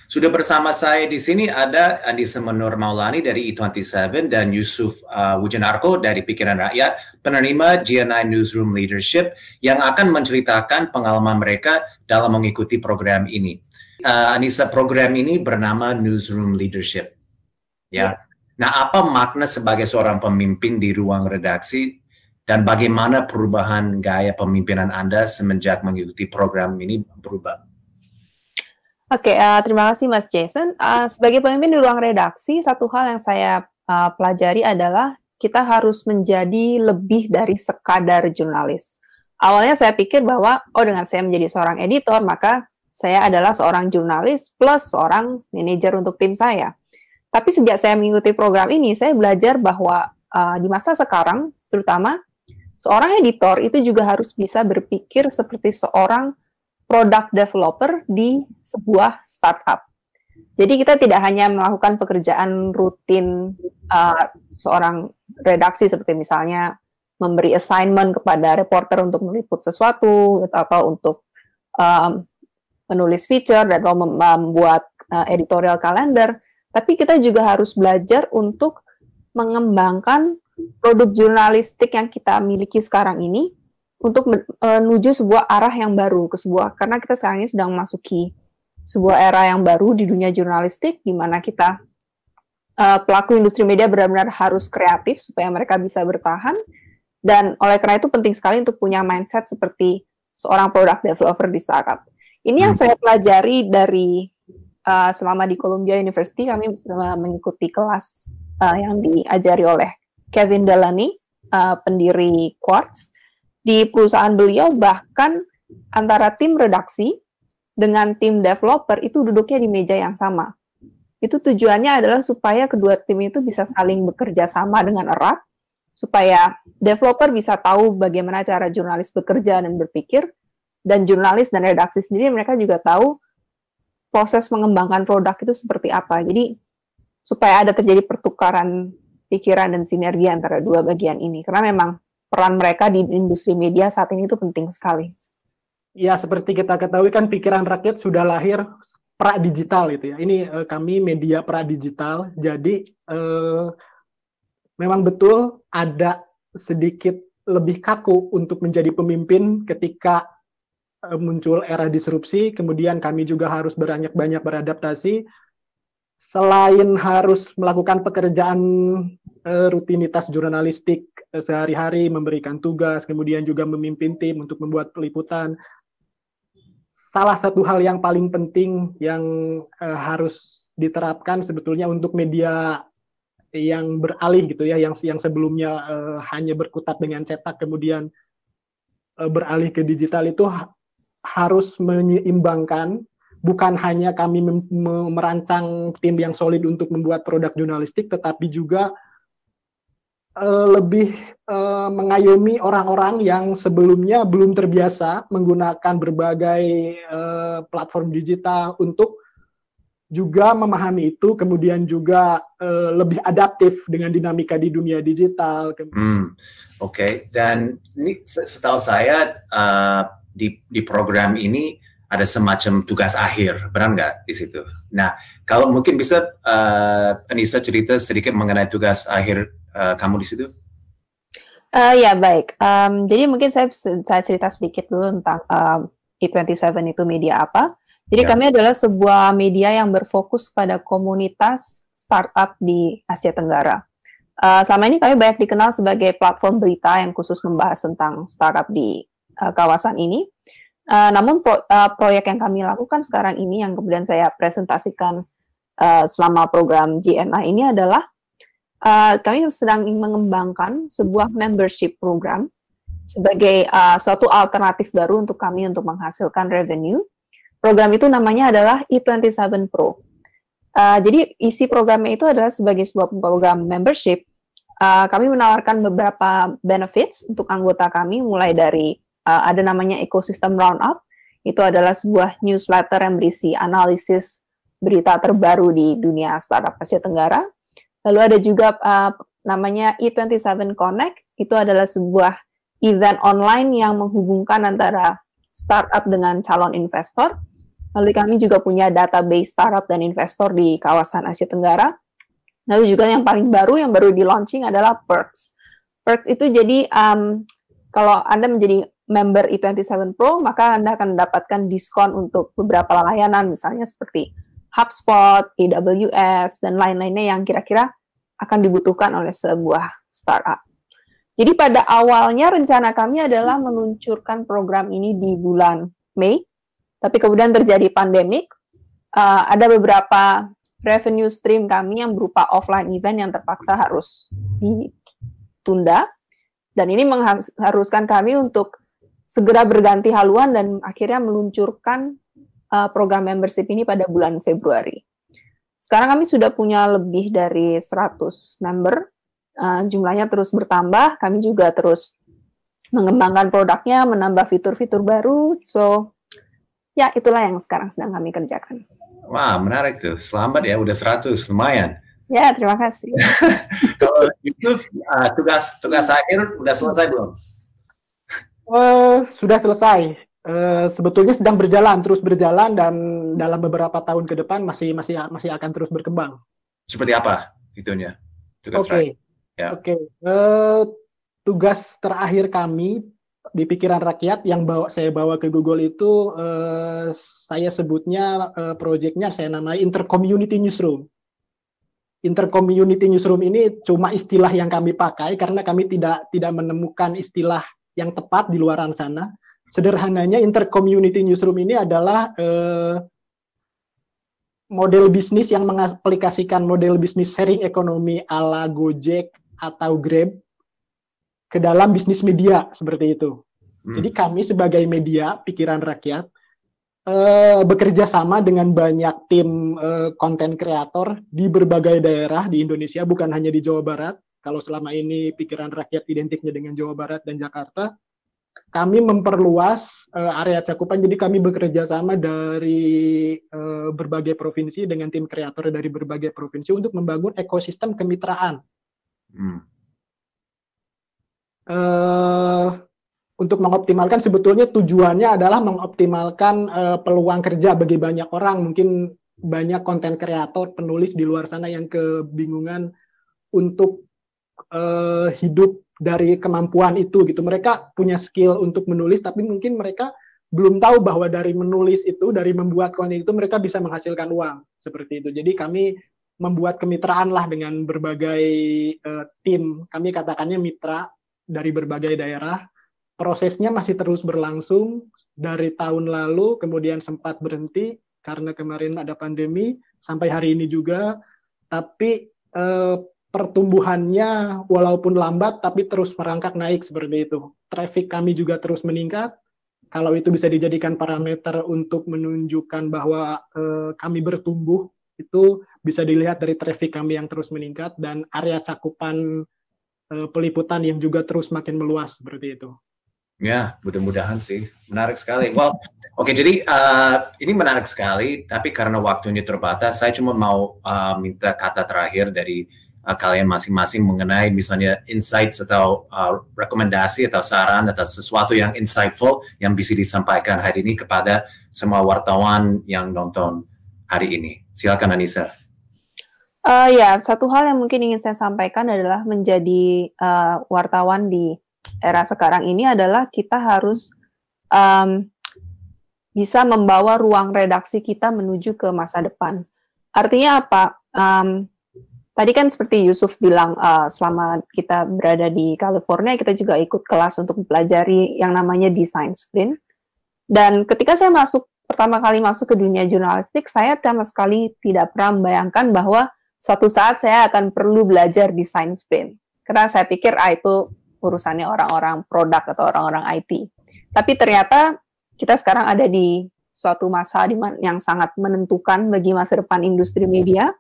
Sudah bersama saya di sini ada Andisa Menur Maulani dari E27 dan Yusuf Wujanarko dari Pikiran Rakyat, penerima GNI Newsroom Leadership yang akan menceritakan pengalaman mereka dalam mengikuti program ini. Anissa, program ini bernama Newsroom Leadership. Ya. Nah, apa makna sebagai seorang pemimpin di ruang redaksi dan bagaimana perubahan gaya pemimpinan Anda semenjak mengikuti program ini berubah? Oke, terima kasih Mas Jason. Sebagai pemimpin di ruang redaksi, satu hal yang saya pelajari adalah kita harus menjadi lebih dari sekadar jurnalis. Awalnya saya pikir bahwa, dengan saya menjadi seorang editor, maka saya adalah seorang jurnalis plus seorang manajer untuk tim saya. Tapi sejak saya mengikuti program ini, saya belajar bahwa di masa sekarang, terutama, seorang editor itu juga harus bisa berpikir seperti seorang product developer di sebuah startup. Jadi kita tidak hanya melakukan pekerjaan rutin seorang redaksi seperti misalnya memberi assignment kepada reporter untuk meliput sesuatu atau untuk menulis feature dan membuat editorial calendar, tapi kita juga harus belajar untuk mengembangkan produk jurnalistik yang kita miliki sekarang ini untuk menuju sebuah arah yang baru karena kita sekarang ini sedang memasuki sebuah era yang baru di dunia jurnalistik di mana kita pelaku industri media benar-benar harus kreatif supaya mereka bisa bertahan, dan oleh karena itu penting sekali untuk punya mindset seperti seorang product developer di startup. Ini yang saya pelajari dari selama di Columbia University. Kami mengikuti kelas yang diajari oleh Kevin Delaney, pendiri Quartz. Di perusahaan beliau bahkan antara tim redaksi dengan tim developer itu duduknya di meja yang sama. Itu tujuannya adalah supaya kedua tim itu bisa saling bekerja sama dengan erat, supaya developer bisa tahu bagaimana cara jurnalis bekerja dan berpikir, dan jurnalis dan redaksi sendiri mereka juga tahu proses mengembangkan produk itu seperti apa. Jadi supaya ada terjadi pertukaran pikiran dan sinergi antara dua bagian ini, karena memang peran mereka di industri media saat ini itu penting sekali. Ya, seperti kita ketahui kan Pikiran Rakyat sudah lahir pra-digital itu ya. Ini kami media pra-digital, jadi memang betul ada sedikit lebih kaku untuk menjadi pemimpin ketika muncul era disrupsi, kemudian kami juga harus banyak beradaptasi. Selain harus melakukan pekerjaan rutinitas jurnalistik sehari-hari, memberikan tugas, kemudian juga memimpin tim untuk membuat peliputan, salah satu hal yang paling penting yang harus diterapkan sebetulnya untuk media yang beralih gitu ya, yang sebelumnya hanya berkutat dengan cetak kemudian beralih ke digital, itu harus menyeimbangkan. Bukan hanya kami merancang tim yang solid untuk membuat produk jurnalistik, tetapi juga lebih mengayomi orang-orang yang sebelumnya belum terbiasa menggunakan berbagai platform digital untuk juga memahami itu, kemudian juga lebih adaptif dengan dinamika di dunia digital. Oke. Dan ini setahu saya di program ini ada semacam tugas akhir, benar nggak di situ? Nah, kalau mungkin bisa Anissa cerita sedikit mengenai tugas akhir kamu di situ? Ya, baik. Jadi mungkin saya cerita sedikit dulu tentang E27 itu media apa. Jadi kami adalah sebuah media yang berfokus pada komunitas startup di Asia Tenggara. Selama ini kami banyak dikenal sebagai platform berita yang khusus membahas tentang startup di kawasan ini. Namun proyek yang kami lakukan sekarang ini yang kemudian saya presentasikan selama program GNI ini adalah kami sedang mengembangkan sebuah membership program sebagai suatu alternatif baru untuk kami untuk menghasilkan revenue. Program itu namanya adalah E27 Pro. Jadi isi programnya itu adalah sebagai sebuah program membership. Kami menawarkan beberapa benefits untuk anggota kami, mulai dari ada namanya Ecosystem Roundup. Itu adalah sebuah newsletter yang berisi analisis berita terbaru di dunia startup Asia Tenggara. Lalu ada juga namanya E27 Connect. Itu adalah sebuah event online yang menghubungkan antara startup dengan calon investor. Lalu kami juga punya database startup dan investor di kawasan Asia Tenggara. Lalu juga yang paling baru, yang baru di-launching adalah Perks. Perks itu jadi, kalau Anda menjadi member E27 Pro, maka Anda akan mendapatkan diskon untuk beberapa layanan, misalnya seperti HubSpot, AWS, dan lain-lainnya yang kira-kira akan dibutuhkan oleh sebuah startup. Jadi pada awalnya rencana kami adalah meluncurkan program ini di bulan Mei, tapi kemudian terjadi pandemik, ada beberapa revenue stream kami yang berupa offline event yang terpaksa harus ditunda, dan ini mengharuskan kami untuk segera berganti haluan dan akhirnya meluncurkan program membership ini pada bulan Februari. Sekarang kami sudah punya lebih dari 100 member, jumlahnya terus bertambah, kami juga terus mengembangkan produknya, menambah fitur-fitur baru, so ya itulah yang sekarang sedang kami kerjakan. Wah, menarik tuh. Selamat ya, udah 100, lumayan. Ya, terima kasih. Kalau Yusuf, tugas akhir udah selesai belum? Sudah selesai. Sebetulnya sedang terus berjalan, dan dalam beberapa tahun ke depan masih akan terus berkembang. Seperti apa itunya? Oke. Tugas terakhir kami di Pikiran Rakyat yang saya bawa ke Google itu, saya sebutnya proyeknya saya namai Intercommunity Newsroom. Intercommunity Newsroom ini cuma istilah yang kami pakai karena kami tidak menemukan istilah yang tepat di luar sana. Sederhananya, Intercommunity Newsroom ini adalah model bisnis yang mengaplikasikan model bisnis sharing ekonomi ala Gojek atau Grab ke dalam bisnis media, seperti itu. Jadi kami sebagai media Pikiran Rakyat bekerja sama dengan banyak tim konten kreator di berbagai daerah di Indonesia, bukan hanya di Jawa Barat. Kalau selama ini Pikiran Rakyat identiknya dengan Jawa Barat dan Jakarta, kami memperluas area cakupan. Jadi kami bekerja sama dari berbagai provinsi dengan tim kreator dari berbagai provinsi untuk membangun ekosistem kemitraan. Untuk mengoptimalkan, sebetulnya tujuannya adalah mengoptimalkan peluang kerja bagi banyak orang. Mungkin banyak konten kreator, penulis di luar sana yang kebingungan untuk hidup dari kemampuan itu gitu. Mereka punya skill untuk menulis, tapi mungkin mereka belum tahu bahwa dari menulis itu, dari membuat konten itu mereka bisa menghasilkan uang, seperti itu. Jadi kami membuat kemitraan lah dengan berbagai tim. Kami katakannya mitra dari berbagai daerah. Prosesnya masih terus berlangsung dari tahun lalu, kemudian sempat berhenti karena kemarin ada pandemi, sampai hari ini juga. Tapi pertumbuhannya walaupun lambat, tapi terus merangkak naik seperti itu. Traffic kami juga terus meningkat. Kalau itu bisa dijadikan parameter untuk menunjukkan bahwa kami bertumbuh, itu bisa dilihat dari traffic kami yang terus meningkat dan area cakupan peliputan yang juga terus makin meluas seperti itu. Ya, mudah-mudahan sih. Menarik sekali. Well, oke, jadi ini menarik sekali, tapi karena waktunya terbatas, saya cuma mau minta kata terakhir dari kalian masing-masing mengenai misalnya insights atau rekomendasi atau saran atau sesuatu yang insightful yang bisa disampaikan hari ini kepada semua wartawan yang nonton hari ini. Silakan Anissa. Ya, satu hal yang mungkin ingin saya sampaikan adalah menjadi wartawan di era sekarang ini adalah kita harus bisa membawa ruang redaksi kita menuju ke masa depan. Artinya apa? Tadi kan seperti Yusuf bilang, selama kita berada di California, kita juga ikut kelas untuk mempelajari yang namanya design sprint. Dan ketika saya pertama kali masuk ke dunia jurnalistik, saya sama sekali tidak pernah membayangkan bahwa suatu saat saya akan perlu belajar design sprint. Karena saya pikir itu urusannya orang-orang produk atau orang-orang IT. Tapi ternyata kita sekarang ada di suatu masa yang sangat menentukan bagi masa depan industri media.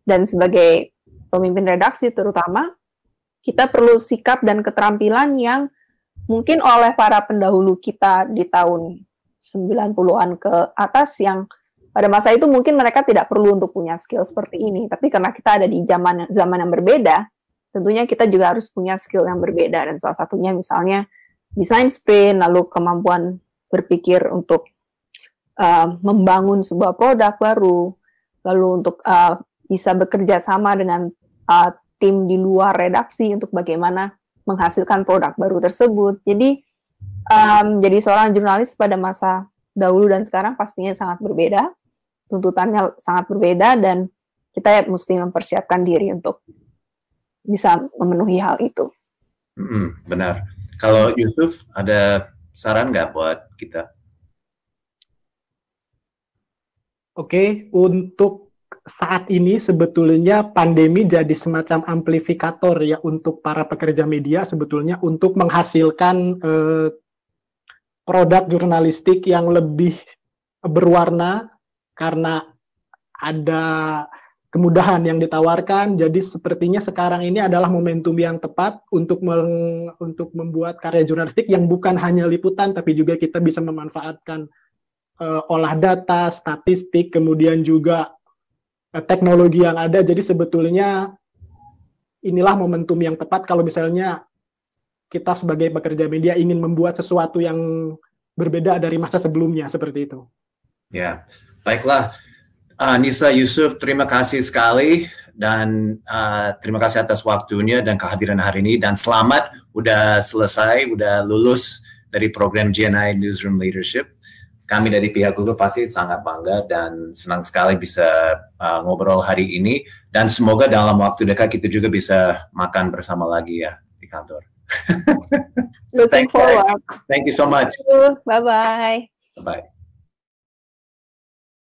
Dan sebagai pemimpin redaksi terutama, kita perlu sikap dan keterampilan yang mungkin oleh para pendahulu kita di tahun 90-an ke atas, yang pada masa itu mungkin mereka tidak perlu untuk punya skill seperti ini. Tapi karena kita ada di zaman yang berbeda, tentunya kita juga harus punya skill yang berbeda. Dan salah satunya misalnya design sprint, lalu kemampuan berpikir untuk membangun sebuah produk baru, lalu untuk bisa bekerja sama dengan tim di luar redaksi untuk bagaimana menghasilkan produk baru tersebut. Jadi jadi seorang jurnalis pada masa dahulu dan sekarang pastinya sangat berbeda, tuntutannya sangat berbeda, dan kita mesti mempersiapkan diri untuk bisa memenuhi hal itu. Benar. Kalau Yusuf, ada saran nggak buat kita? Oke, untuk saat ini sebetulnya pandemi jadi semacam amplifikator ya untuk para pekerja media sebetulnya untuk menghasilkan produk jurnalistik yang lebih berwarna karena ada kemudahan yang ditawarkan. Jadi sepertinya sekarang ini adalah momentum yang tepat untuk membuat karya jurnalistik yang bukan hanya liputan tapi juga kita bisa memanfaatkan olah data, statistik, kemudian juga teknologi yang ada. Jadi sebetulnya inilah momentum yang tepat kalau misalnya kita sebagai pekerja media ingin membuat sesuatu yang berbeda dari masa sebelumnya, seperti itu. Ya, baiklah. Nisa, Yusuf, terima kasih sekali, dan terima kasih atas waktunya dan kehadiran hari ini, dan selamat udah selesai, udah lulus dari program GNI Newsroom Leadership. Kami dari pihak Google pasti sangat bangga dan senang sekali bisa ngobrol hari ini, dan semoga dalam waktu dekat kita juga bisa makan bersama lagi ya di kantor. Looking forward. Thank you so much. Bye-bye. Bye-bye.